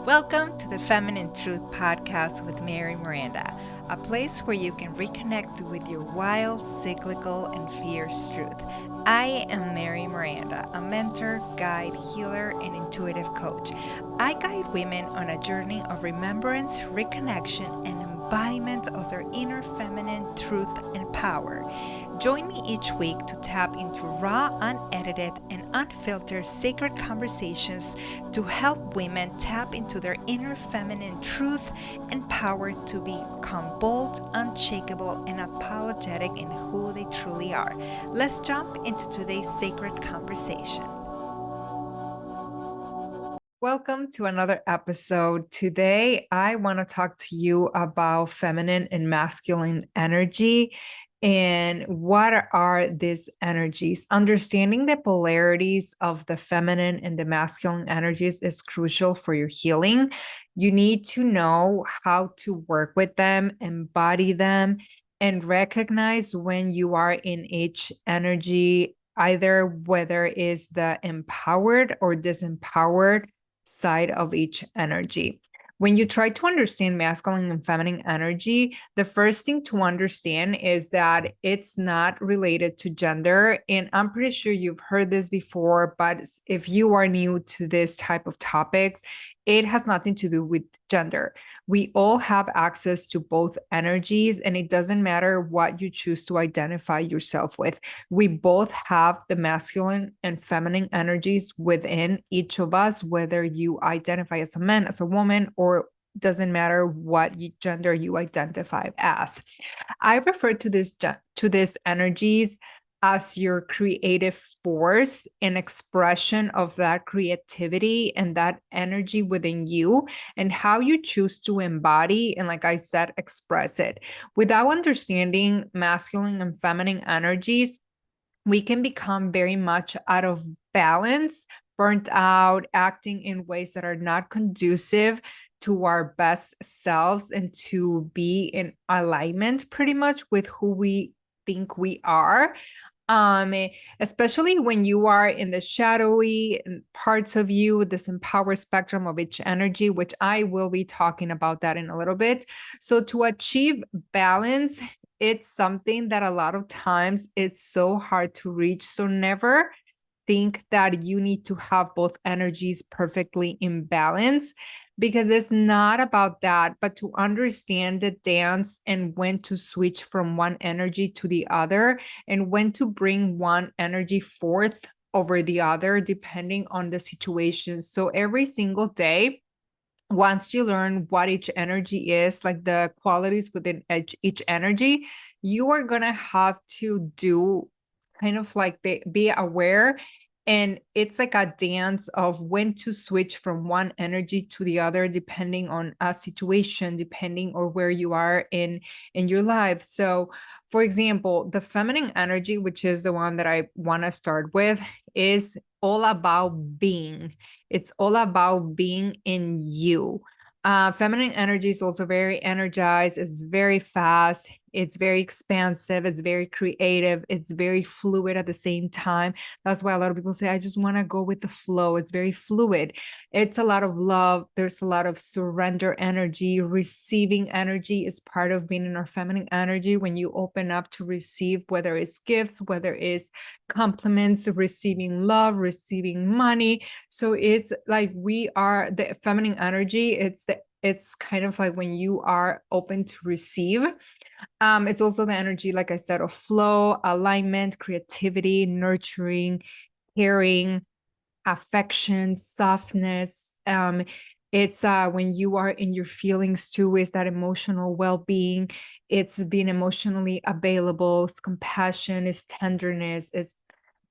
Welcome to the Feminine Truth Podcast with Mary Miranda, a place where you can reconnect with your wild, cyclical, and fierce truth. I am Mary Miranda, a mentor, guide, healer, and intuitive coach. I guide women on a journey of remembrance, reconnection, and embodiment of their inner feminine truth and power. Join me each week to tap into raw, unedited, and unfiltered sacred conversations to help women tap into their inner feminine truth and power to become bold, unshakable, and unapologetic in who they truly are. Let's jump into today's sacred conversation. Welcome to another episode. Today, I want to talk to you about feminine and masculine energy. And what are these energies? Understanding the polarities of the feminine and the masculine energies is crucial for your healing. You need to know how to work with them, embody them, and recognize when you are in each energy, either whether it's the empowered or disempowered side of each energy. When you try to understand masculine and feminine energy, the first thing to understand is that it's not related to gender. And I'm pretty sure you've heard this before, but if you are new to this type of topics, it has nothing to do with gender. We all have access to both energies, and it doesn't matter what you choose to identify yourself with. We both have the masculine and feminine energies within each of us, whether you identify as a man, as a woman, or doesn't matter what gender you identify as. I refer to these energies as your creative force and expression of that creativity and that energy within you, and how you choose to embody and, like I said, express it. Without understanding masculine and feminine energies, we can become very much out of balance, burnt out, acting in ways that are not conducive to our best selves and to be in alignment pretty much with who we think we are. Especially when you are in the shadowy parts of you, this empowered spectrum of each energy, which I will be talking about that in a little bit. So to achieve balance, it's something that a lot of times it's so hard to reach. So never think that you need to have both energies perfectly in balance, because it's not about that, but to understand the dance and when to switch from one energy to the other, and when to bring one energy forth over the other, depending on the situation. So every single day, once you learn what each energy is, like the qualities within each energy, you are going to have to do kind of like be aware. And it's like a dance of when to switch from one energy to the other, depending on a situation, depending on where you are in your life. So for example, the feminine energy, which is the one that I want to start with, is all about being. It's all about being in you. Feminine energy is also very energized. It's very fast. It's very expansive. It's very creative. It's very fluid at the same time. That's why a lot of people say, I just want to go with the flow. It's very fluid. It's a lot of love. There's a lot of surrender energy. Receiving energy is part of being in our feminine energy. When you open up to receive, whether it's gifts, whether it's compliments, receiving love, receiving money. So it's like we are the feminine energy. It's kind of like when you are open to receive. It's also the energy, like I said, of flow, alignment, creativity, nurturing, caring, affection, softness. It's when you are in your feelings too, is that emotional well-being. It's being emotionally available, it's compassion, it's tenderness,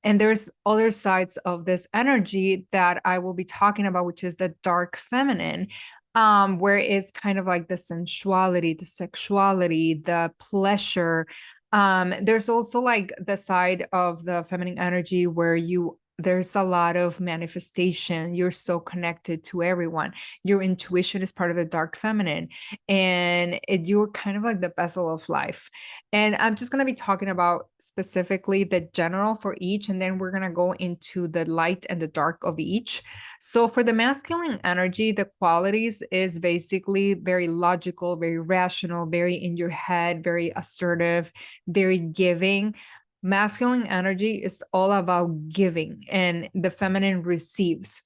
and there's other sides of this energy that I will be talking about, which is the dark feminine, where it's kind of like the sensuality, the sexuality, the pleasure. There's also like the side of the feminine energy where you there's a lot of manifestation. You're so connected to everyone. Your intuition is part of the dark feminine, and you're kind of like the vessel of life. And I'm just going to be talking about specifically the general for each, and then we're going to go into the light and the dark of each. So for the masculine energy, the qualities is basically very logical, very rational, very in your head, very assertive, very giving. Masculine energy is all about giving, and the feminine receives.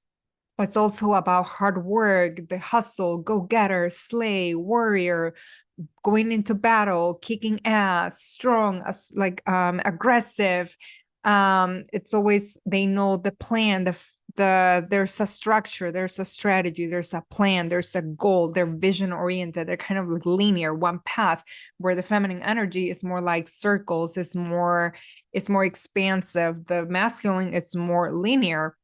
It's also about hard work, the hustle, go-getter, slay, warrior, going into battle, kicking ass, strong, aggressive. It's always, they know the plan, there's a structure, there's a strategy, there's a plan, there's a goal, they're vision oriented, they're kind of like linear, one path, where the feminine energy is more like circles, it's more expansive. The masculine, it's more linear.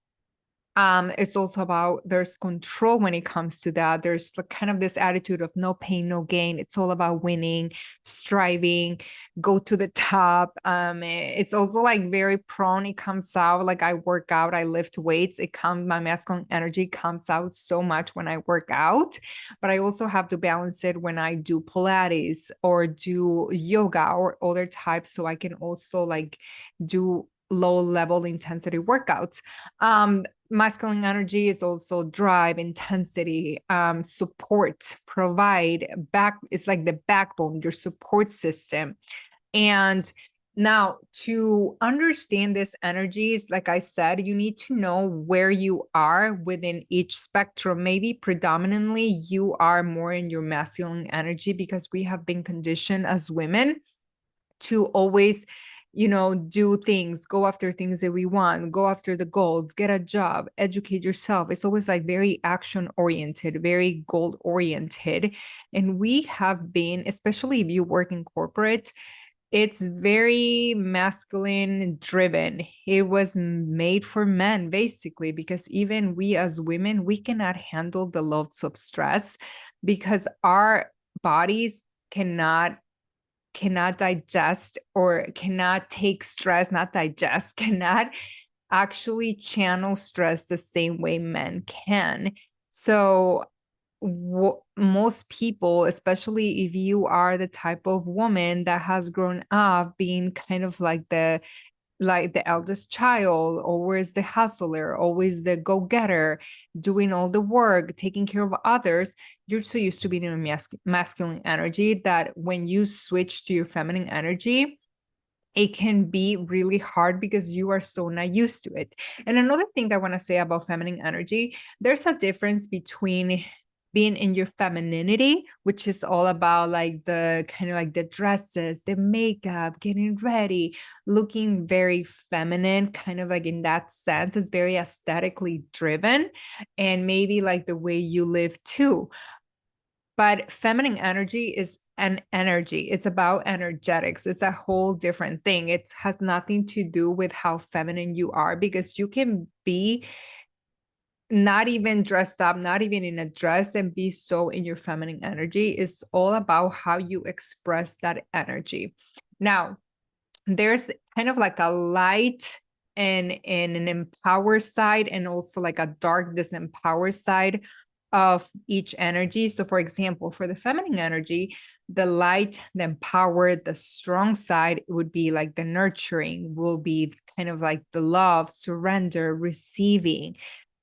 It's also about, there's control when it comes to that. There's kind of this attitude of no pain, no gain. It's all about winning, striving, go to the top. It's also like very prone. It comes out like I work out, I lift weights. My masculine energy comes out so much when I work out, but I also have to balance it when I do Pilates or do yoga or other types. So I can also like do low level intensity workouts. Masculine energy is also drive, intensity, support, provide, it's like the backbone, your support system. And now to understand this energies, like I said, you need to know where you are within each spectrum. Maybe predominantly you are more in your masculine energy because we have been conditioned as women to always, do things, go after things that we want, go after the goals, get a job, educate yourself. It's always like very action oriented, very goal oriented. And we have been, especially if you work in corporate, it's very masculine driven. It was made for men, basically, because even we as women, we cannot handle the loads of stress because our bodies cannot digest or cannot take stress, not digest, cannot actually channel stress the same way men can. So most people, especially if you are the type of woman that has grown up being kind of like the eldest child, always the hustler, always the go-getter, doing all the work, taking care of others, you're so used to being in a masculine energy that when you switch to your feminine energy, it can be really hard because you are so not used to it. And another thing I want to say about feminine energy, there's a difference between being in your femininity, which is all about like the kind of like the dresses, the makeup, getting ready, looking very feminine, kind of like in that sense, is very aesthetically driven, and maybe like the way you live too. But feminine energy is an energy. It's about energetics. It's a whole different thing. It has nothing to do with how feminine you are, because you can be not even dressed up, not even in a dress, and be so in your feminine energy. It's all about how you express that energy. Now, there's kind of like a light and an empowered side, and also like a dark disempowered side of each energy. So for example, for the feminine energy, the light, the empowered, the strong side would be like the nurturing, will be kind of like the love, surrender, receiving,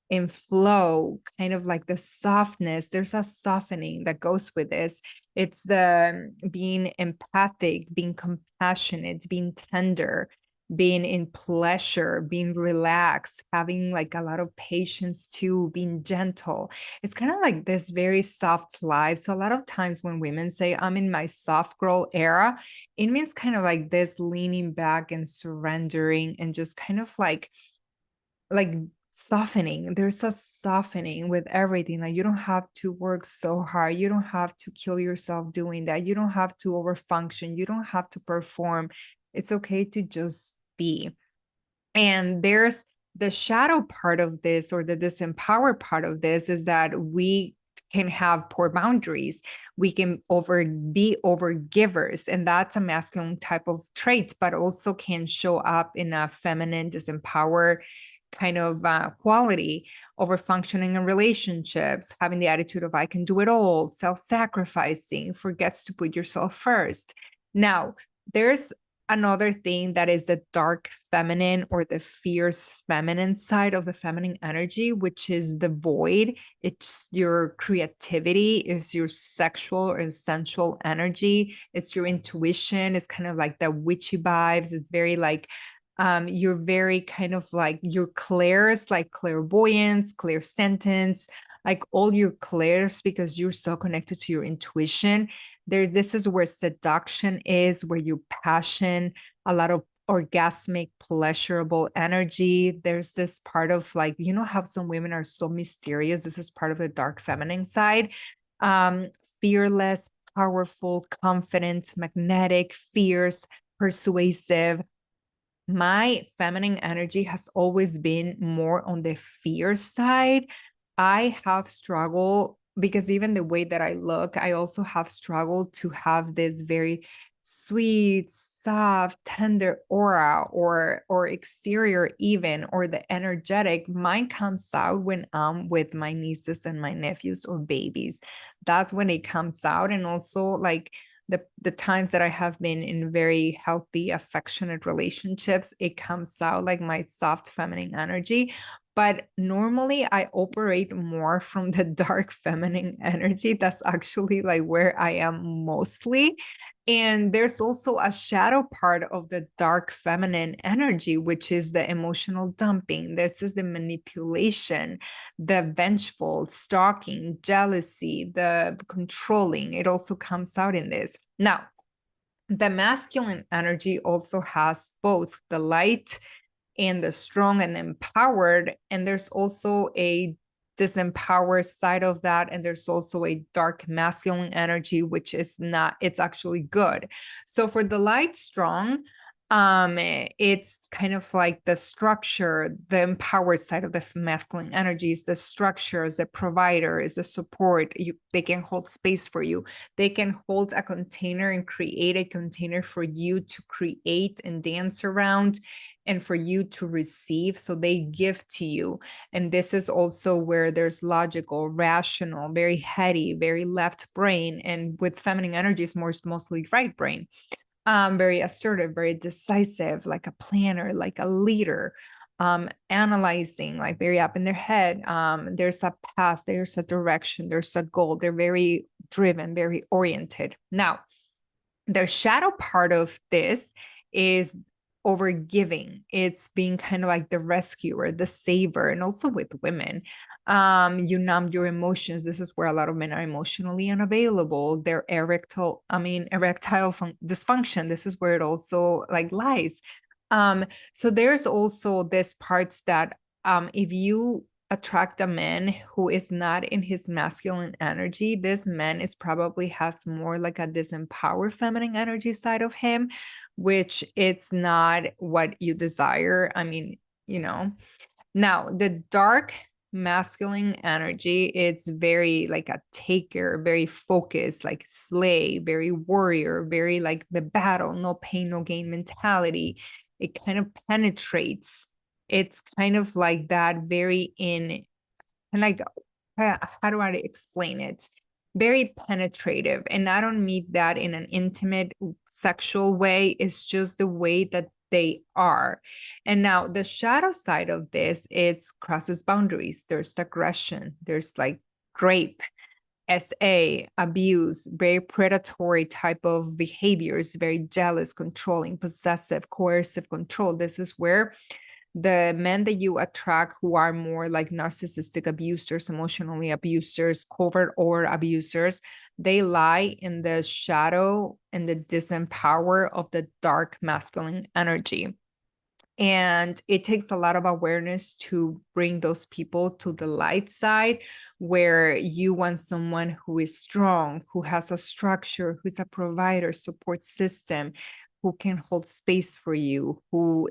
in flow, kind of like the softness. There's a softening that goes with this. It's the being empathic, being compassionate, being tender, being in pleasure, being relaxed, having like a lot of patience too, being gentle. It's kind of like this very soft life. So a lot of times when women say, I'm in my soft girl era, it means kind of like this leaning back and surrendering and just kind of like softening. There's a softening with everything. Like you don't have to work so hard, you don't have to kill yourself doing that, you don't have to overfunction, you don't have to perform. It's okay to just be. And there's the shadow part of this, or the disempowered part of this, is that we can have poor boundaries. We can be over givers, and that's a masculine type of trait, but also can show up in a feminine disempowered kind of quality over functioning in relationships, having the attitude of I can do it all, self-sacrificing, forgets to put yourself first. Now, there's another thing that is the dark feminine or the fierce feminine side of the feminine energy, which is the void. It's your creativity, it's your sexual or sensual energy, it's your intuition. It's kind of like the witchy vibes. It's very like you're very kind of like your clairs, like clairvoyance, clairsentience, like all your clairs, because you're so connected to your intuition. This is where seduction is, where your passion, a lot of orgasmic, pleasurable energy. There's this part of like, you know, how some women are so mysterious. This is part of the dark feminine side. Fearless, powerful, confident, magnetic, fierce, persuasive. My feminine energy has always been more on the fear side. I have struggled because even the way that I look, I also have struggled to have this very sweet, soft, tender aura or exterior even, or the energetic. Mine comes out when I'm with my nieces and my nephews or babies. That's when it comes out. And also like the times that I have been in very healthy, affectionate relationships, it comes out like my soft feminine energy. But normally I operate more from the dark feminine energy. That's actually like where I am mostly. And there's also a shadow part of the dark feminine energy, which is the emotional dumping. This is the manipulation, the vengeful, stalking, jealousy, the controlling. It also comes out in this. Now, the masculine energy also has both the light and the strong and empowered. And there's also a disempowered side of that. And there's also a dark masculine energy, which is not, it's actually good. So for the light strong, it's kind of like the structure, the empowered side of the masculine energies, the structures, the providers, the support. They can hold space for you. They can hold a container and create a container for you to create and dance around, and for you to receive. So they give to you. And this is also where there's logical, rational, very heady, very left brain. And with feminine energies, mostly right brain. Very assertive, very decisive, like a planner, like a leader, analyzing, like very up in their head. There's a path, there's a direction, there's a goal. They're very driven, very oriented. Now, the shadow part of this is over giving. It's being kind of like the rescuer, the saver, and also with women. You numb your emotions. This is where a lot of men are emotionally unavailable. Their erectile dysfunction. This is where it also like lies. So there's also this parts that if you attract a man who is not in his masculine energy, this man is probably has more like a disempowered feminine energy side of him, which it's not what you desire. I mean, you know. Now, the dark masculine energy, it's very like a taker, very focused, like slay, very warrior, very like the battle, no pain, no gain mentality. It kind of penetrates. It's kind of like that, very in, and like, how do I explain it? Very penetrative. And I don't mean that in an intimate sexual way. It's just the way that they are. And now the shadow side of this, it crosses boundaries. There's aggression. There's like rape, SA, abuse, very predatory type of behaviors, very jealous, controlling, possessive, coercive control. This is where the men that you attract who are more like narcissistic abusers, emotionally abusers, covert or abusers, they lie in the shadow and the disempower of the dark masculine energy. And it takes a lot of awareness to bring those people to the light side, where you want someone who is strong, who has a structure, who's a provider, support system, who can hold space for you, who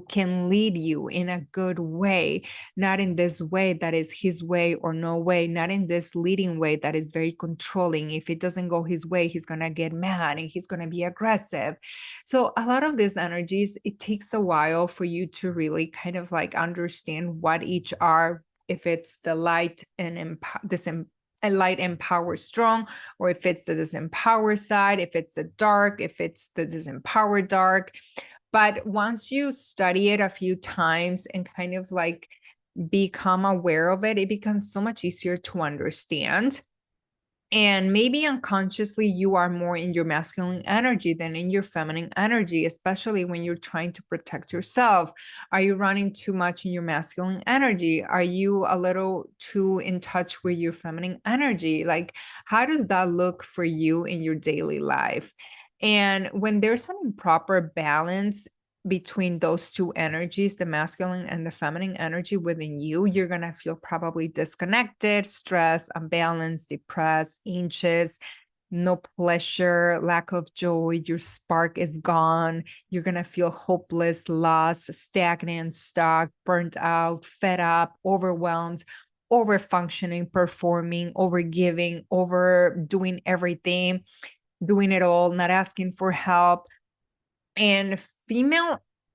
can lead you in a good way, not in this way that is his way or no way, not in this leading way that is very controlling. If it doesn't go his way, he's going to get mad and he's going to be aggressive. So a lot of these energies, it takes a while for you to really kind of like understand what each are, if it's the light and light empower strong, or if it's the disempower side, if it's the dark, if it's the disempowered dark. But once you study it a few times and kind of like become aware of it, it becomes so much easier to understand. And maybe unconsciously, you are more in your masculine energy than in your feminine energy, especially when you're trying to protect yourself. Are you running too much in your masculine energy? Are you a little too in touch with your feminine energy? Like, how does that look for you in your daily life? And when there's an improper balance between those two energies, the masculine and the feminine energy within you, you're going to feel probably disconnected, stressed, unbalanced, depressed, anxious, no pleasure, lack of joy. Your spark is gone. You're going to feel hopeless, lost, stagnant, stuck, burnt out, fed up, overwhelmed, over functioning, performing, over giving, over doing everything, doing it all, not asking for help. And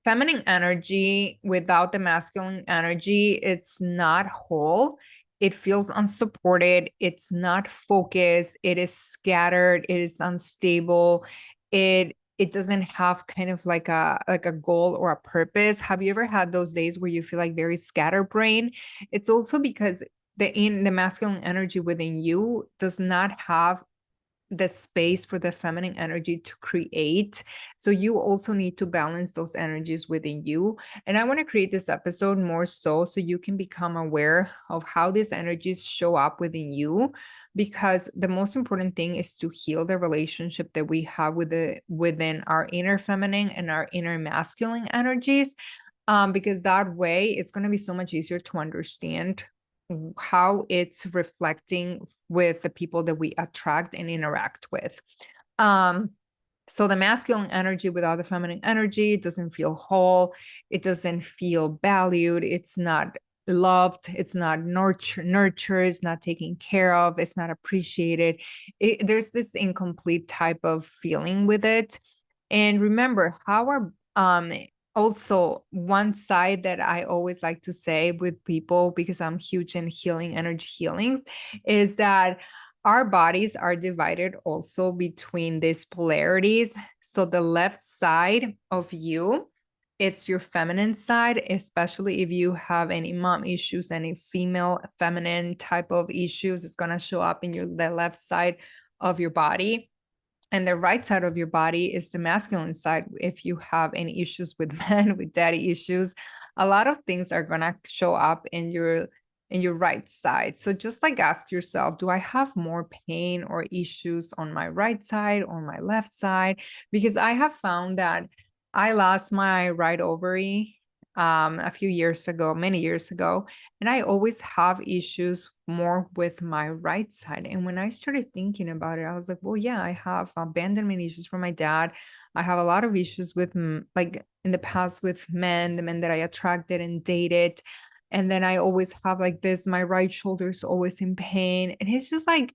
feminine energy without the masculine energy, it's not whole. It feels unsupported. It's not focused. It is scattered. It is unstable. It doesn't have kind of like a goal or a purpose. Have you ever had those days where you feel like very scatterbrained? It's also because the masculine energy within you does not have the space for the feminine energy to create. So you also need to balance those energies within you. And I want to create this episode more so you can become aware of how these energies show up within you, because the most important thing is to heal the relationship that we have within our inner feminine and our inner masculine energies. Because that way it's going to be so much easier to understand how it's reflecting with the people that we attract and interact with. So the masculine energy without the feminine energy, it doesn't feel whole. It doesn't feel valued. It's not loved. It's not nurtured. It's not taken care of. It's not appreciated. There's this incomplete type of feeling with it. And remember how also one side that I always like to say with people, because I'm huge in healing, energy healings, is that our bodies are divided also between these polarities. So the left side of you, it's your feminine side, especially if you have any mom issues, any female feminine type of issues, it's going to show up in the left side of your body. And the right side of your body is the masculine side. If you have any issues with men, with daddy issues, a lot of things are going to show up in your right side. So just like ask yourself, do I have more pain or issues on my right side or my left side? Because I have found that I lost my right ovary a few years ago, many years ago, and I always have issues more with my right side. And when I started thinking about it, I was like, well, yeah, I have abandonment issues from my dad. I have a lot of issues with like in the past with men, the men that I attracted and dated. And then I always have like this, my right shoulder is always in pain. And it's just like,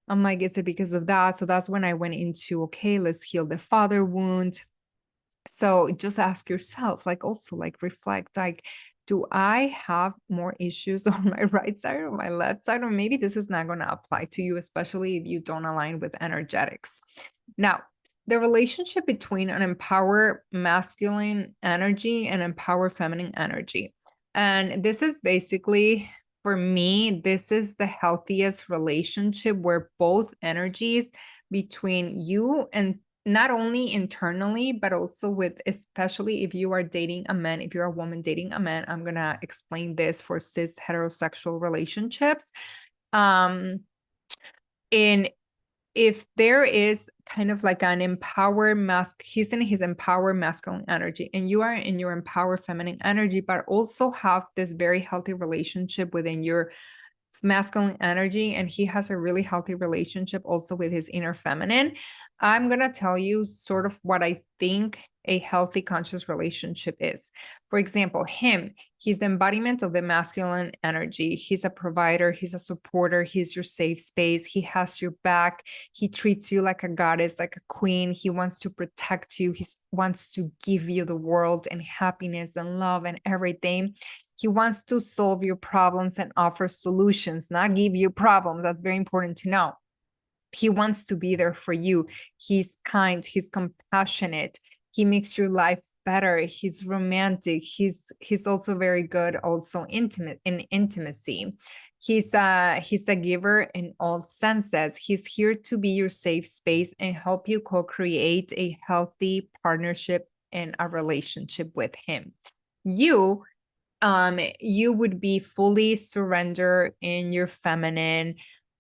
I'm like, is it because of that? So that's when I went into, okay, let's heal the father wound. So just ask yourself, like also like reflect, like, do I have more issues on my right side or my left side? Or maybe this is not going to apply to you, especially if you don't align with energetics. Now, the relationship between an empowered masculine energy and empowered feminine energy. And this is basically, for me, this is the healthiest relationship where both energies between you and not only internally, but also with, especially if you are dating a man, if you're a woman dating a man, I'm going to explain this for cis heterosexual relationships. In if there is kind of like an empowered he's in his empowered masculine energy and you are in your empowered feminine energy, but also have this very healthy relationship within your masculine energy and he has a really healthy relationship also with his inner feminine, I'm going to tell you sort of what I think a healthy conscious relationship is. For example, he's the embodiment of the masculine energy. He's a provider, he's a supporter, he's your safe space. He has your back. He treats you like a goddess, like a queen. He wants to protect you. He wants to give you the world and happiness and love and everything. He wants to solve your problems and offer solutions, not give you problems. That's very important to know. He wants to be there for you. He's kind, he's compassionate. He makes your life better. He's romantic. He's also very good, also intimate in intimacy. He's a giver in all senses. He's here to be your safe space and help you co-create a healthy partnership and a relationship with him. You would be fully surrender in your feminine.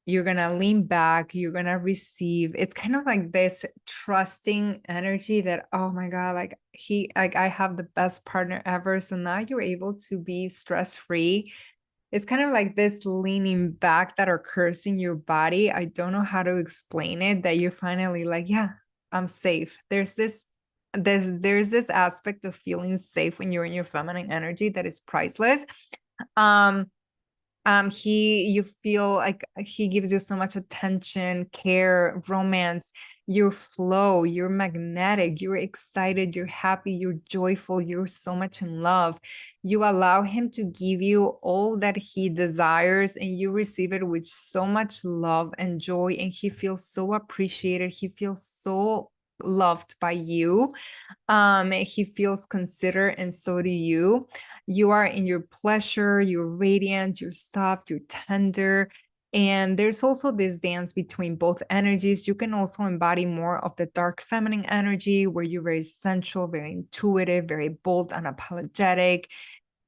You're gonna lean back, you're gonna receive. It's kind of like this trusting energy that, oh my God, like I have the best partner ever. So now you're able to be stress-free. It's kind of like this leaning back that occurs in your body. I don't know how to explain it, that you're finally like, yeah, I'm safe. There's this aspect of feeling safe when you're in your feminine energy that is priceless. You feel like he gives you so much attention, care, romance. You flow, you're magnetic, you're excited, you're happy, you're joyful, you're so much in love. You allow him to give you all that he desires and you receive it with so much love and joy, and he feels so appreciated. He feels so loved by you. He feels considered, and so do you. You are in your pleasure, you're radiant, you're soft, you're tender. And there's also this dance between both energies. You can also embody more of the dark feminine energy where you're very sensual, very intuitive, very bold, unapologetic.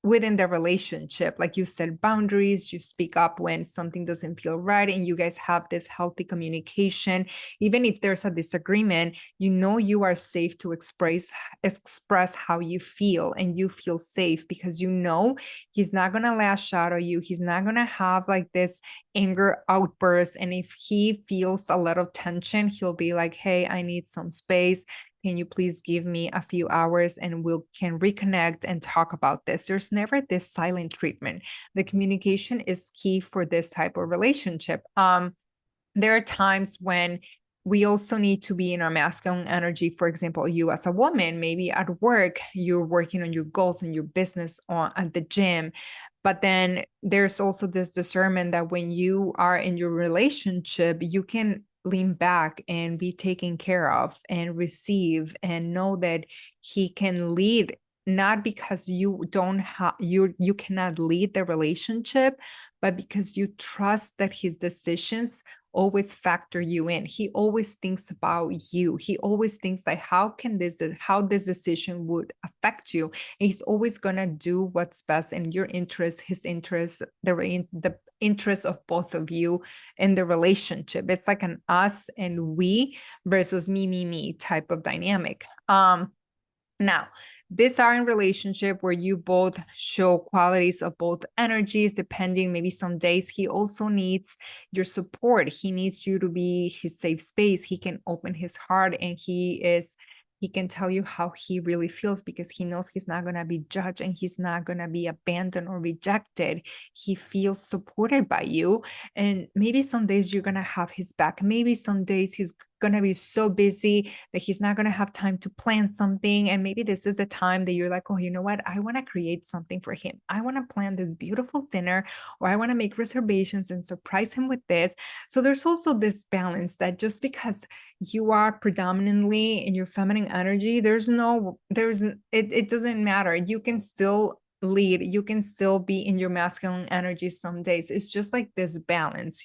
Within the relationship, like you said, boundaries, you speak up when something doesn't feel right, and you guys have this healthy communication. Even if there's a disagreement, you know you are safe to express how you feel, and you feel safe because you know he's not gonna lash out at you. He's not gonna have like this anger outburst. And if he feels a lot of tension, he'll be like, hey, I need some space. Can you please give me a few hours and we can reconnect and talk about this? There's never this silent treatment. The communication is key for this type of relationship. There are times when we also need to be in our masculine energy. For example, you as a woman, maybe at work, you're working on your goals and your business at the gym. But then there's also this discernment that when you are in your relationship, you can lean back and be taken care of and receive and know that he can lead, not because you don't have you cannot lead the relationship, but because you trust that his decisions always factor you in. He always thinks about you. He always thinks like, how this decision would affect you. And he's always gonna do what's best in your interest, his interest, the interest of both of you in the relationship. It's like an us and we versus me type of dynamic. Now, these are in relationship where you both show qualities of both energies, depending. Maybe some days he also needs your support. He needs you to be his safe space. He can open his heart and he can tell you how he really feels because he knows he's not going to be judged and he's not going to be abandoned or rejected. He feels supported by you. And maybe some days you're going to have his back. Maybe some days he's going to be so busy that he's not going to have time to plan something. And maybe this is the time that you're like, oh, you know what? I want to create something for him. I want to plan this beautiful dinner, or I want to make reservations and surprise him with this. So there's also this balance that just because you are predominantly in your feminine energy, it doesn't matter. You can still lead. You can still be in your masculine energy some days. It's just like this balance,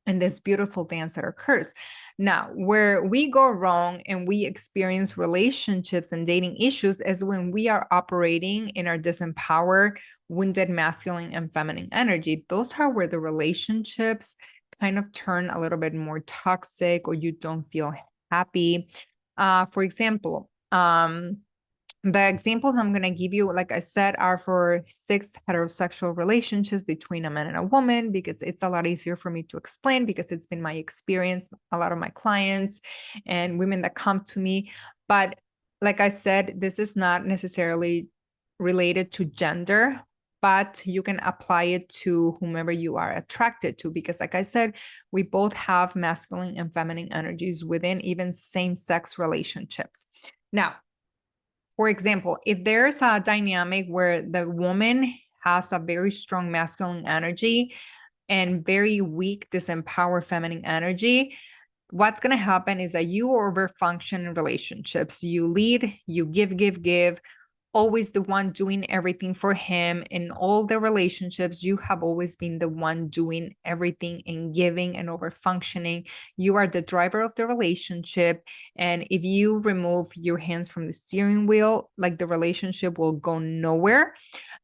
and this beautiful dance that occurs. Now, where we go wrong and we experience relationships and dating issues is when we are operating in our disempowered, wounded masculine and feminine energy. Those are where the relationships kind of turn a little bit more toxic, or you don't feel happy. For example, The examples I'm going to give you, like I said, are for 6 heterosexual relationships between a man and a woman, because it's a lot easier for me to explain, because it's been my experience, a lot of my clients and women that come to me. But like I said, this is not necessarily related to gender, but you can apply it to whomever you are attracted to, because like I said, we both have masculine and feminine energies within even same-sex relationships. Now, for example, if there's a dynamic where the woman has a very strong masculine energy and very weak, disempowered feminine energy, what's going to happen is that you overfunction in relationships. You lead, you give, always the one doing everything for him. In all the relationships, you have always been the one doing everything and giving and over functioning. You are the driver of the relationship, and if you remove your hands from the steering wheel, like, the relationship will go nowhere.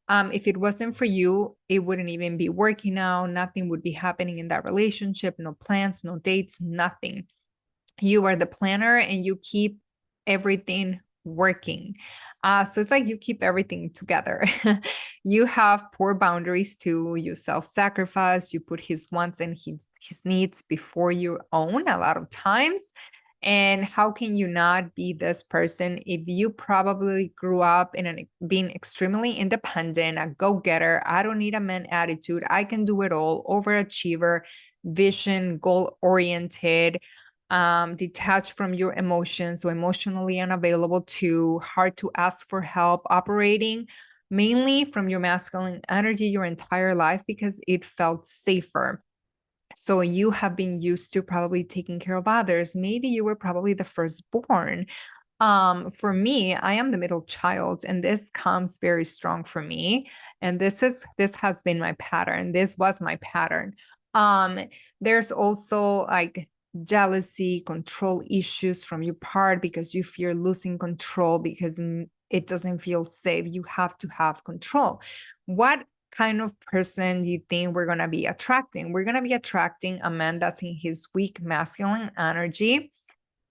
If it wasn't for you, it wouldn't even be working out. Nothing would be happening in that relationship. No plans, no dates, nothing. You are the planner and you keep everything working. So it's like you keep everything together. You have poor boundaries too. You self-sacrifice. You put his wants and his needs before your own a lot of times. And how can you not be this person if you probably grew up in being extremely independent, a go-getter, I don't need a man attitude, I can do it all, overachiever, vision, goal-oriented, detached from your emotions, so emotionally unavailable too, hard to ask for help, operating mainly from your masculine energy your entire life because it felt safer. So you have been used to probably taking care of others. Maybe you were probably the firstborn. For me, I am the middle child, and this comes very strong for me. And this has been my pattern. This was my pattern. Um, there's also like jealousy, control issues from your part because you fear losing control because it doesn't feel safe. You have to have control. What kind of person do you think we're going to be attracting? We're going to be attracting a man that's in his weak masculine energy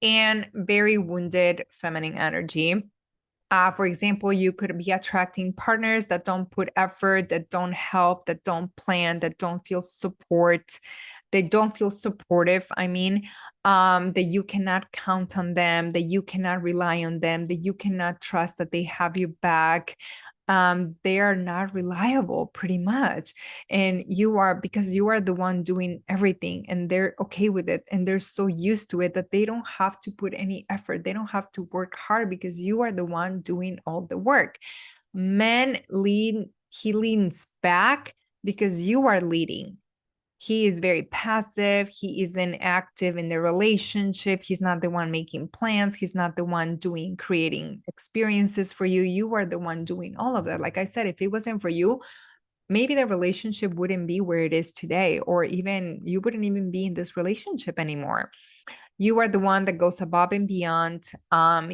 and very wounded feminine energy. For example, you could be attracting partners that don't put effort, that don't help, that don't plan, that don't feel support, they don't feel supportive. I mean, that you cannot count on them, that you cannot rely on them, that you cannot trust that they have your back. They are not reliable pretty much. And you are, because you are the one doing everything and they're okay with it. And they're so used to it that they don't have to put any effort. They don't have to work hard because you are the one doing all the work. Men lean, he leans back because you are leading. He is very passive. He isn't active in the relationship. He's not the one making plans. He's not the one creating experiences for you. You are the one doing all of that. Like I said, if it wasn't for you, maybe the relationship wouldn't be where it is today, or even you wouldn't even be in this relationship anymore. You are the one that goes above and beyond. And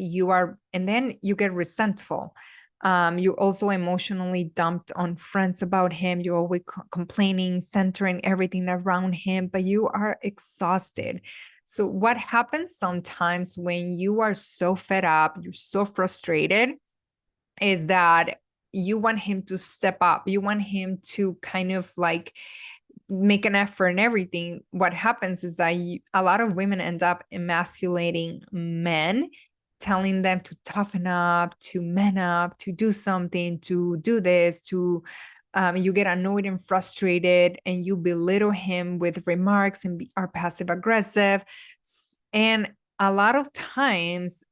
then you get resentful. You're also emotionally dumped on friends about him. You're always complaining, centering everything around him, but you are exhausted. So what happens sometimes when you are so fed up, you're so frustrated, is that you want him to step up. You want him to kind of like make an effort and everything. What happens is that a lot of women end up emasculating men, telling them to toughen up, to man up, to do something, to do this, to you get annoyed and frustrated and you belittle him with remarks and are passive aggressive. And a lot of times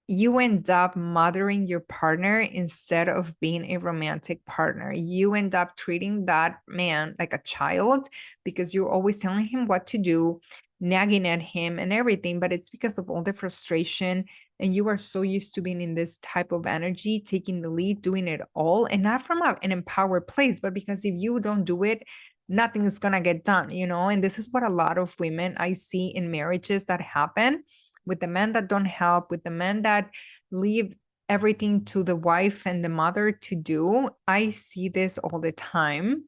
you end up mothering your partner instead of being a romantic partner. You end up treating that man like a child because you're always telling him what to do, nagging at him and everything, but it's because of all the frustration. And you are so used to being in this type of energy, taking the lead, doing it all, and not from an empowered place, but because if you don't do it, nothing is going to get done, you know? And this is what a lot of women I see in marriages that happen with the men that don't help, with the men that leave everything to the wife and the mother to do. I see this all the time.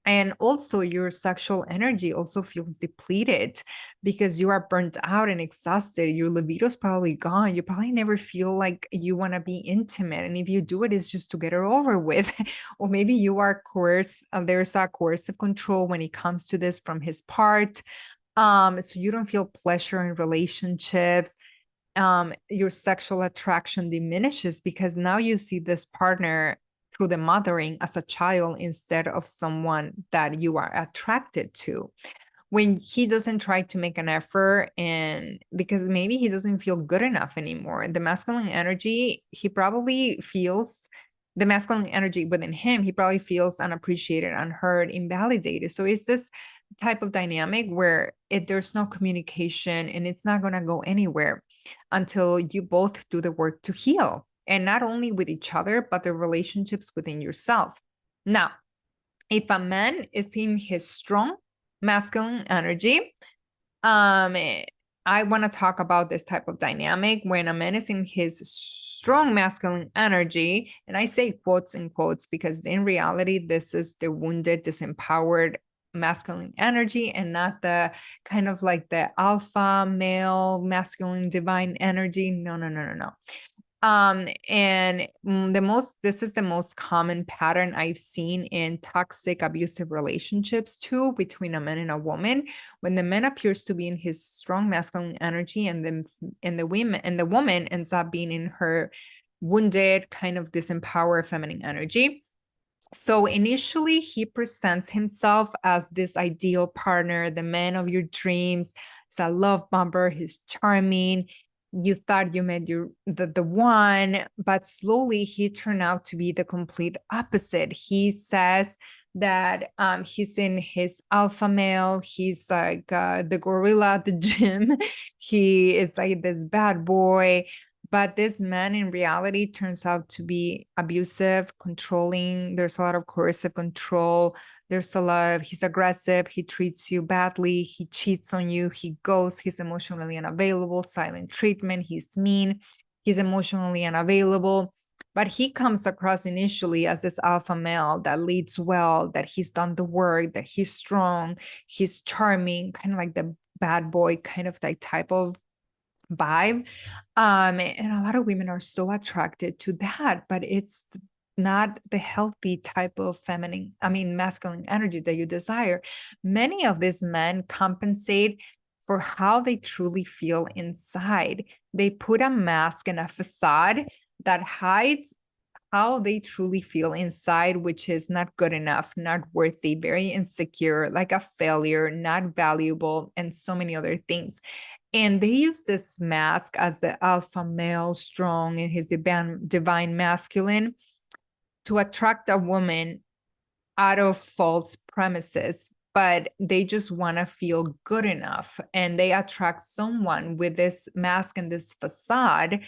And also your sexual energy also feels depleted because you are burnt out and exhausted. Your libido's probably gone. You probably never feel like you want to be intimate. And if you do it, it's just to get it over with. Or maybe you are coerced. There's a coercive control when it comes to this from his part. So you don't feel pleasure in relationships. Your sexual attraction diminishes because now you see this partner through the mothering as a child instead of someone that you are attracted to. When he doesn't try to make an effort, and because maybe he doesn't feel good enough anymore, the masculine energy, he probably feels the masculine energy within him, he probably feels unappreciated, unheard, invalidated. So it's this type of dynamic where there's no communication and it's not going to go anywhere until you both do the work to heal, and not only with each other, but the relationships within yourself. Now, if a man is in his strong masculine energy, I want to talk about this type of dynamic when a man is in his strong masculine energy. And I say quotes and quotes because in reality, this is the wounded, disempowered masculine energy and not the kind of like the alpha male masculine divine energy. No, no, no, no, no. And this is the most common pattern I've seen in toxic abusive relationships too, between a man and a woman. When the man appears to be in his strong masculine energy, and the woman ends up being in her wounded, kind of disempowered feminine energy. So initially, he presents himself as this ideal partner, the man of your dreams. He's a love bomber. He's charming. You thought you met the one, but slowly he turned out to be the complete opposite. He says that he's in his alpha male. He's like the gorilla at the gym. He is like this bad boy. But this man in reality turns out to be abusive, controlling. There's a lot of coercive control. He's aggressive. He treats you badly. He cheats on you. He ghosts. He's emotionally unavailable, silent treatment. He's mean. He's emotionally unavailable. But he comes across initially as this alpha male that leads well, that he's done the work, that he's strong, he's charming, kind of like the bad boy kind of like type of vibe. And a lot of women are so attracted to that, but it's not the healthy type of masculine energy that you desire. Many of these men compensate for how they truly feel inside. They put a mask and a facade that hides how they truly feel inside, which is not good enough, not worthy, very insecure, like a failure, not valuable, and so many other things. And they use this mask as the alpha male, strong in his divine masculine, to attract a woman out of false premises. But they just want to feel good enough. And they attract someone with this mask and this facade.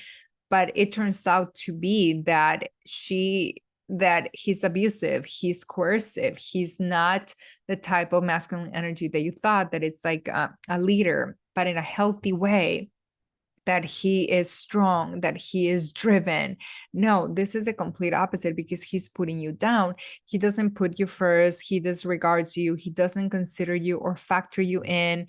But it turns out to be that he's abusive, he's coercive, he's not the type of masculine energy that you thought, that it's like a leader, but in a healthy way, that he is strong, that he is driven. No, this is a complete opposite because he's putting you down. He doesn't put you first. He disregards you. He doesn't consider you or factor you in.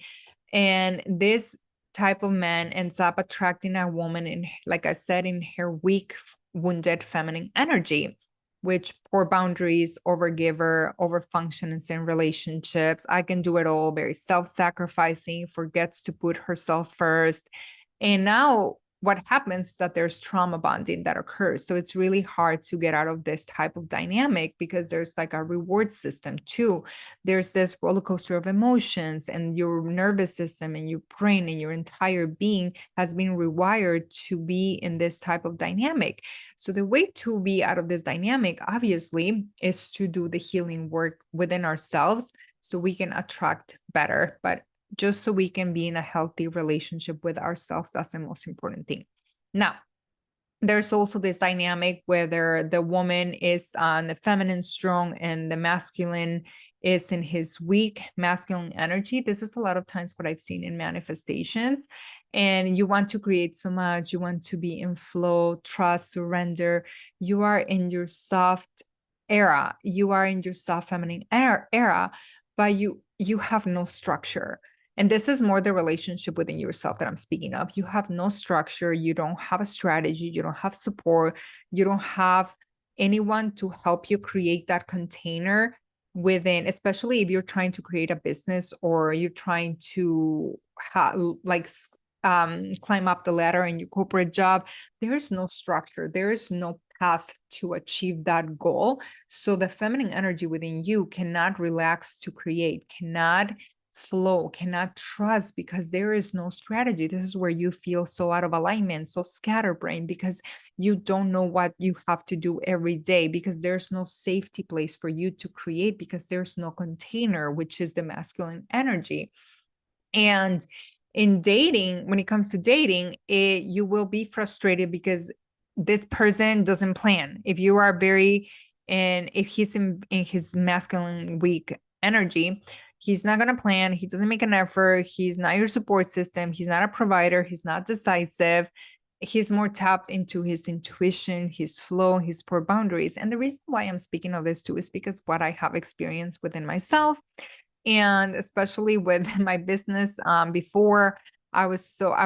And this type of man ends up attracting a woman in, like I said, in her weak, wounded feminine energy, which poor boundaries, overgiver, overfunctions in relationships. I can do it all, very self-sacrificing, forgets to put herself first. And now what happens is that there's trauma bonding that occurs. So it's really hard to get out of this type of dynamic because there's like a reward system too. There's this roller coaster of emotions, and your nervous system and your brain and your entire being has been rewired to be in this type of dynamic. So the way to be out of this dynamic, obviously, is to do the healing work within ourselves so we can attract better. But just so we can be in a healthy relationship with ourselves, that's the most important thing. Now, there's also this dynamic whether the woman is on the feminine strong and the masculine is in his weak masculine energy. This is a lot of times what I've seen in manifestations. And you want to create so much, you want to be in flow, trust, surrender. You are in your soft era. You are in your soft feminine era, but you have no structure. And this is more the relationship within yourself that I'm speaking of. You have no structure, you don't have a strategy, you don't have support, you don't have anyone to help you create that container within, especially if you're trying to create a business or you're trying to like climb up the ladder in your corporate job. There is no structure, there is no path to achieve that goal. So the feminine energy within you cannot relax to create, cannot flow, cannot trust, because there is no strategy. This is where you feel so out of alignment, so scatterbrained, because you don't know what you have to do every day, because there's no safety place for you to create, because there's no container, which is the masculine energy. And in dating, when it comes to dating, you will be frustrated because this person doesn't plan. If you are very, and if he's in his masculine weak energy, he's not going to plan. He doesn't make an effort. He's not your support system. He's not a provider. He's not decisive. He's more tapped into his intuition, his flow, his core boundaries. And the reason why I'm speaking of this too is because what I have experienced within myself, and especially with my business. Before, I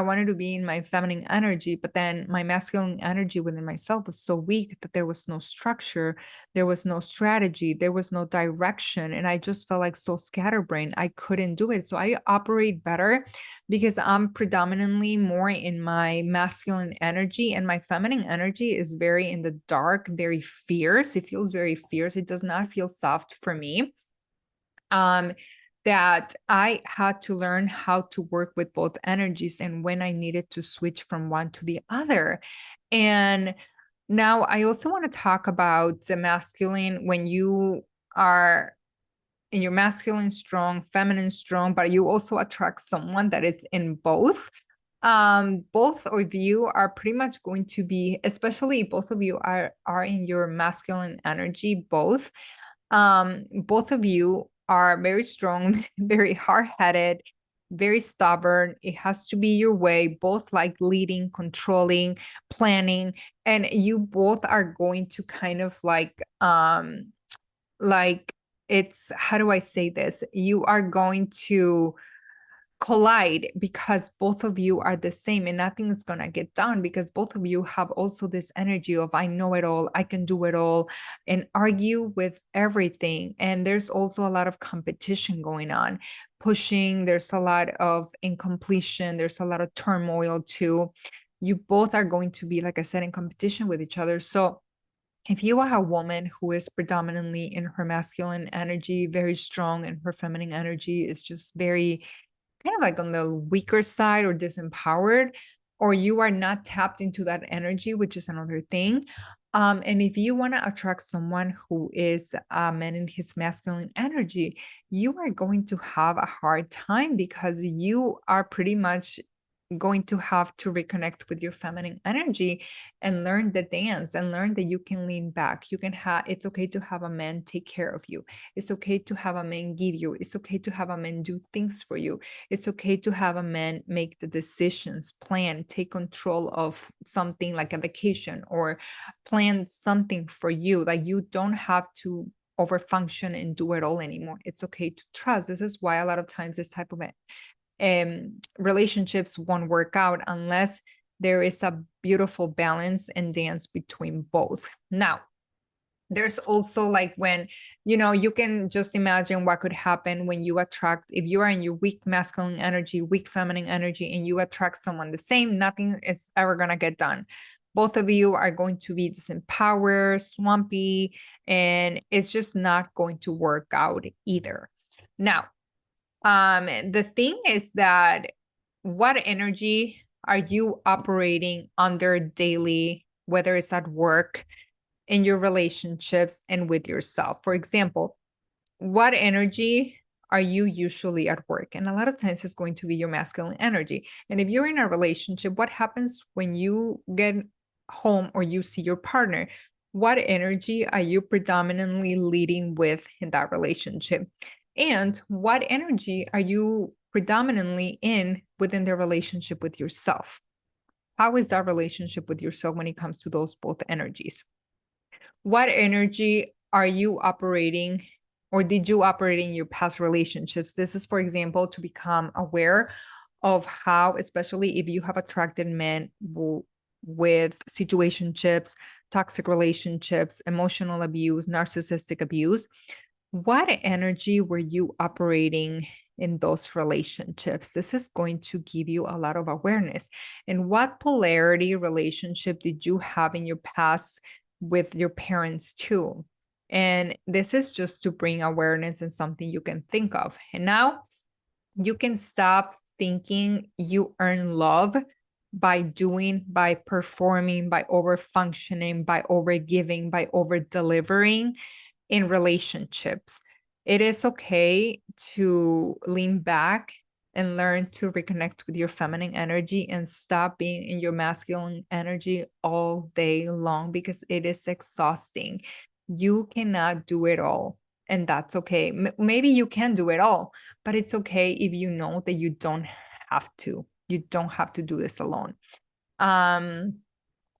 wanted to be in my feminine energy, but then my masculine energy within myself was so weak that there was no structure, there was no strategy, there was no direction, and I just felt like so scatterbrained. I couldn't do it. So I operate better because I'm predominantly more in my masculine energy, and my feminine energy is very in the dark, very fierce. It feels very fierce. It does not feel soft for me. That I had to learn how to work with both energies and when I needed to switch from one to the other. And now I also want to talk about the masculine, when you are in your masculine strong, feminine strong, but you also attract someone that is in both. Both of you are pretty much going to be, especially both of you are in your masculine energy, both of you are very strong, very hard-headed, very stubborn. It has to be your way, both like leading, controlling, planning, and you both are going to kind of like it's, how do I say this? You are going to collide because both of you are the same, and nothing is going to get done because both of you have also this energy of I know it all, I can do it all, and argue with everything. And there's also a lot of competition going on, pushing, there's a lot of incompletion, there's a lot of turmoil too. You both are going to be, like I said, in competition with each other. So if you are a woman who is predominantly in her masculine energy, very strong, and her feminine energy is just very kind of like on the weaker side or disempowered, or you are not tapped into that energy, which is another thing. And if you want to attract someone who is a man in his masculine energy, you are going to have a hard time because you are pretty much going to have to reconnect with your feminine energy and learn the dance and learn that you can lean back. You can have, it's okay to have a man take care of you. It's okay to have a man give you. It's okay to have a man do things for you. It's okay to have a man make the decisions, plan, take control of something like a vacation, or plan something for you. Like you don't have to overfunction and do it all anymore. It's okay to trust. This is why a lot of times this type of relationships won't work out unless there is a beautiful balance and dance between both. Now, there's also like when, you can just imagine what could happen when you attract, if you are in your weak masculine energy, weak feminine energy, and you attract someone the same, nothing is ever going to get done. Both of you are going to be disempowered, swampy, and it's just not going to work out either. Now, the thing is that what energy are you operating under daily, whether it's at work, in your relationships, and with yourself? For example, what energy are you usually at work? And a lot of times it's going to be your masculine energy. And if you're in a relationship, what happens when you get home or you see your partner? What energy are you predominantly leading with in that relationship? And what energy are you predominantly in within the relationship with yourself? How is that relationship with yourself when it comes to those both energies? What energy are you operating, or did you operate in your past relationships? This is, for example, to become aware of how, especially if you have attracted men with situationships, toxic relationships, emotional abuse, narcissistic abuse. What energy were you operating in those relationships? This is going to give you a lot of awareness. And what polarity relationship did you have in your past with your parents too? And this is just to bring awareness and something you can think of. And now you can stop thinking you earn love by doing, by performing, by over functioning, by over giving, by over delivering in relationships. It is okay to lean back and learn to reconnect with your feminine energy and stop being in your masculine energy all day long, because it is exhausting. You cannot do it all, and that's okay. Maybe you can do it all, but it's okay if you know that you don't have to. You don't have to do this alone.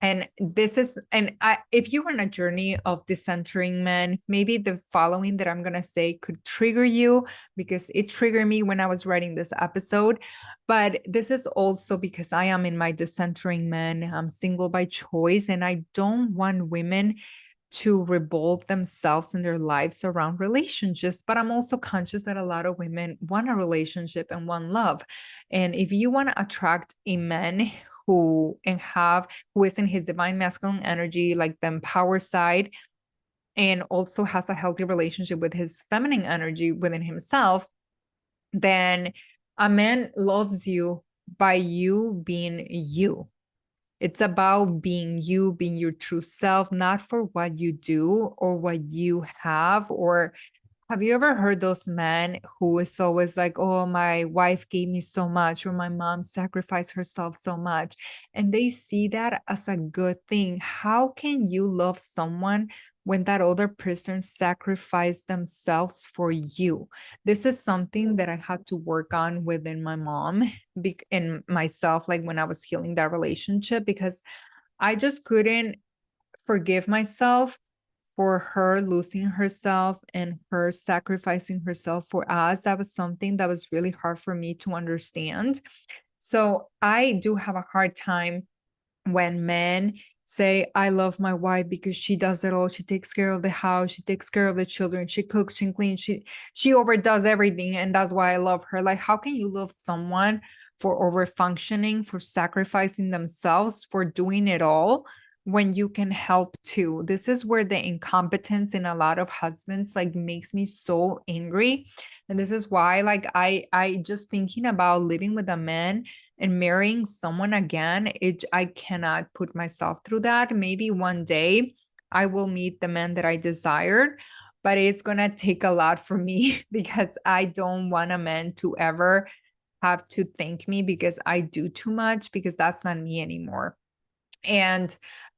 And this is, and if you're on a journey of decentering men, maybe the following that I'm going to say could trigger you, because it triggered me when I was writing this episode. But this is also because I am in my decentering men. I'm single by choice, and I don't want women to revolve themselves in their lives around relationships. But I'm also conscious that a lot of women want a relationship and want love. And if you want to attract a man who is in his divine masculine energy, like the empower side, and also has a healthy relationship with his feminine energy within himself, then a man loves you by you being you. It's about being you, being your true self, not for what you do or what you have. Or have you ever heard those men who is always like, oh, my wife gave me so much, or my mom sacrificed herself so much, and they see that as a good thing? How can you love someone when that other person sacrificed themselves for you? This is something that I had to work on within my mom and myself, like when I was healing that relationship, because I just couldn't forgive myself for her losing herself and her sacrificing herself for us. That was something that was really hard for me to understand. So I do have a hard time when men say, I love my wife because she does it all. She takes care of the house, she takes care of the children, she cooks, she cleans, she overdoes everything, and that's why I love her. Like, how can you love someone for over functioning, for sacrificing themselves, for doing it all, when you can help too? This is where the incompetence in a lot of husbands like makes me so angry. And this is why, like, I just thinking about living with a man and marrying someone again, I cannot put myself through that. Maybe one day I will meet the man that I desired, but it's going to take a lot for me because I don't want a man to ever have to thank me because I do too much, because that's not me anymore.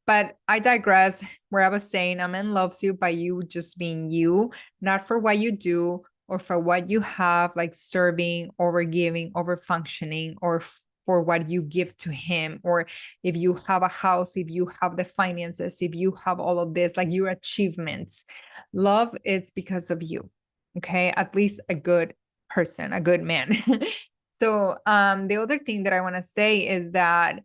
But I digress. Where I was saying, a man loves you by you just being you, not for what you do or for what you have, like serving, over giving, over functioning, or for what you give to him, or if you have a house, if you have the finances, if you have all of this, like your achievements. Love is because of you. Okay, at least a good person, a good man. So the other thing that I want to say is that,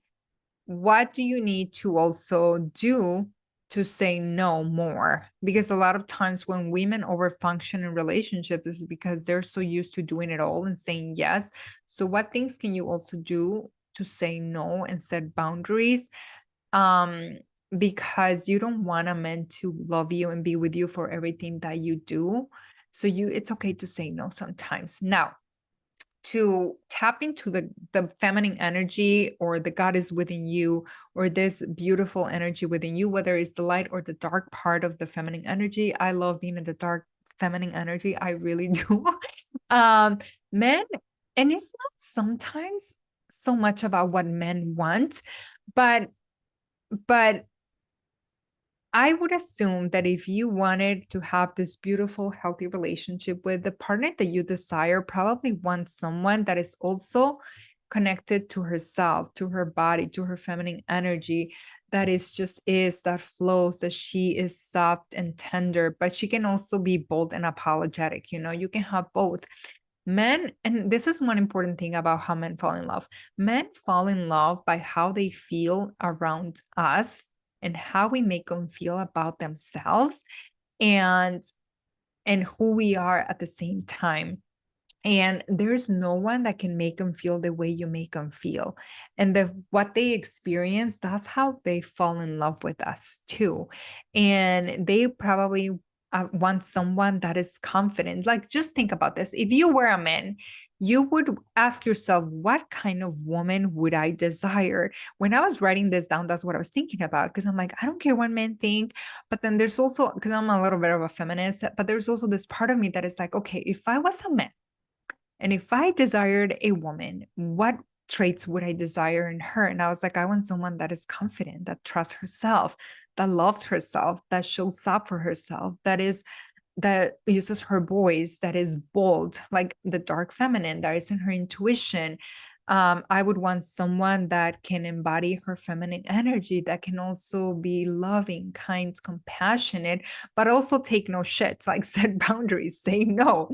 what do you need to also do to say no more? Because a lot of times when women overfunction in relationships, this is because they're so used to doing it all and saying yes. So what things can you also do to say no and set boundaries? Because you don't want a man to love you and be with you for everything that you do. So it's okay to say no sometimes. Now, to tap into the feminine energy, or the goddess within you, or this beautiful energy within you, whether it's the light or the dark part of the feminine energy. I love being in the dark feminine energy. I really do. Men, and it's not sometimes so much about what men want, but I would assume that if you wanted to have this beautiful, healthy relationship with the partner that you desire, probably want someone that is also connected to herself, to her body, to her feminine energy, that that flows, that she is soft and tender, but she can also be bold and apologetic. You can have both. Men, and this is one important thing about how men fall in love. Men fall in love by how they feel around us and how we make them feel about themselves, and who we are at the same time. And there's no one that can make them feel the way you make them feel. And what they experience, that's how they fall in love with us too. And they probably want someone that is confident. Like, just think about this. If you were a man, you would ask yourself, what kind of woman would I desire? When I was writing this down, that's what I was thinking about. Because I'm like, I don't care what men think. But then there's also, because I'm a little bit of a feminist, but there's also this part of me that is like, okay, if I was a man, and if I desired a woman, what traits would I desire in her? And I was like, I want someone that is confident, that trusts herself, that loves herself, that shows up for herself, that uses her voice, that is bold, like the dark feminine, that is in her intuition. I would want someone that can embody her feminine energy, that can also be loving, kind, compassionate, but also take no shit, like set boundaries, say no.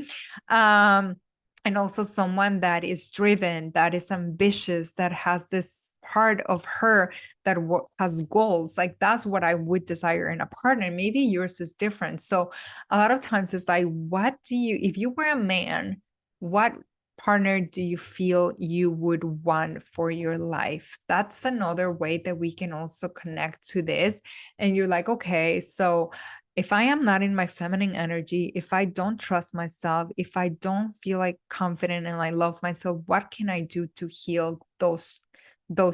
And also someone that is driven, that is ambitious, that has this part of her that has goals. Like, that's what I would desire in a partner. Maybe yours is different. So a lot of times it's like, if you were a man, what partner do you feel you would want for your life? That's another way that we can also connect to this. And you're like, okay, so if I am not in my feminine energy, if I don't trust myself, if I don't feel like confident and I love myself, what can I do to heal those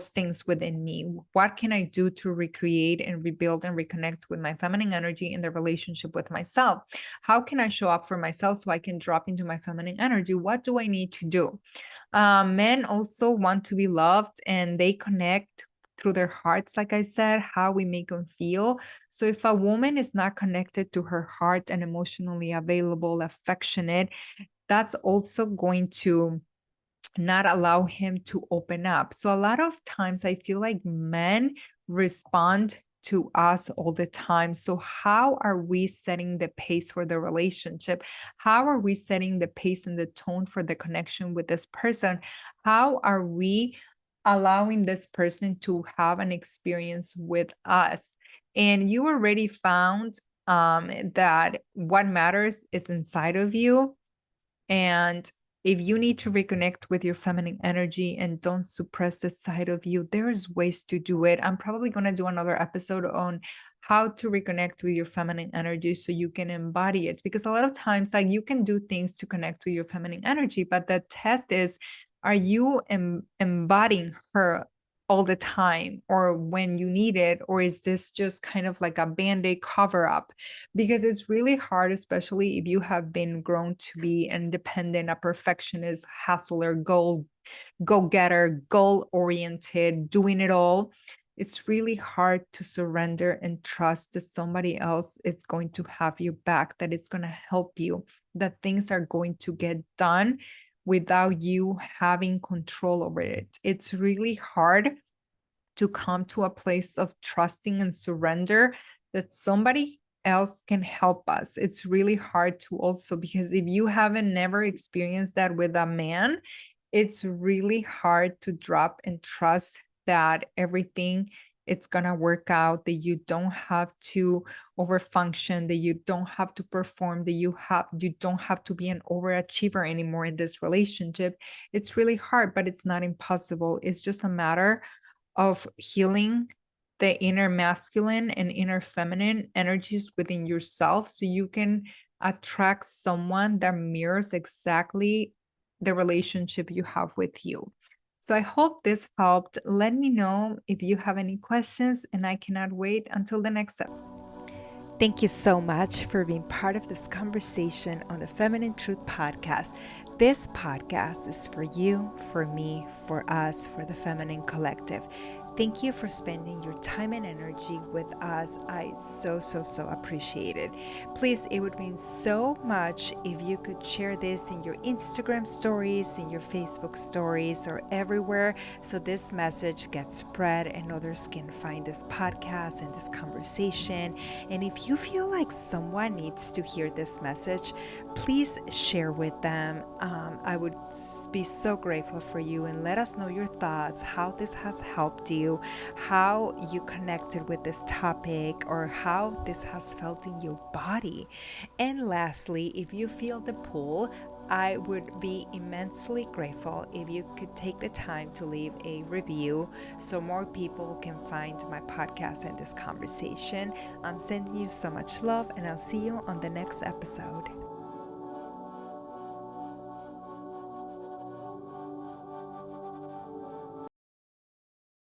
things within me? What can I do to recreate and rebuild and reconnect with my feminine energy in the relationship with myself? How can I show up for myself so I can drop into my feminine energy? What do I need to do? Men also want to be loved, and they connect through their hearts, like I said, how we make them feel. So if a woman is not connected to her heart and emotionally available, affectionate, that's also going to not allow him to open up. So a lot of times I feel like men respond to us all the time. So how are we setting the pace for the relationship? How are we setting the pace and the tone for the connection with this person? How are we allowing this person to have an experience with us? And you already found that what matters is inside of you. And if you need to reconnect with your feminine energy and don't suppress the side of you, there's ways to do it. I'm probably going to do another episode on how to reconnect with your feminine energy so you can embody it. Because a lot of times, like, you can do things to connect with your feminine energy, but the test is, are you embodying her all the time or when you need it? Or is this just kind of like a band-aid cover up? Because it's really hard, especially if you have been grown to be independent, a perfectionist, hustler, go-getter, goal-oriented, doing it all. It's really hard to surrender and trust that somebody else is going to have your back, that it's going to help you, that things are going to get done without you having control over it. It's really hard to come to a place of trusting and surrender that somebody else can help us. It's really hard to also, because if you haven't never experienced that with a man, it's really hard to drop and trust that everything it's gonna work out, that you don't have to overfunction, that you don't have to perform, that you don't have to be an overachiever anymore in this relationship. It's really hard, but it's not impossible. It's just a matter of healing the inner masculine and inner feminine energies within yourself so you can attract someone that mirrors exactly the relationship you have with you. So I hope this helped. Let me know if you have any questions, and I cannot wait until the next episode. Thank you so much for being part of this conversation on the Feminine Truth Podcast. This podcast is for you, for me, for us, for the feminine collective. Thank you for spending your time and energy with us. I so appreciate it. Please, it would mean so much if you could share this in your Instagram stories, in your Facebook stories, or everywhere, so this message gets spread and others can find this podcast and this conversation. And if you feel like someone needs to hear this message, please share with them. I would be so grateful for you, and let us know your thoughts, how this has helped you, how you connected with this topic, or how this has felt in your body. And lastly, if you feel the pull, I would be immensely grateful if you could take the time to leave a review so more people can find my podcast and this conversation. I'm sending you so much love, and I'll see you on the next episode.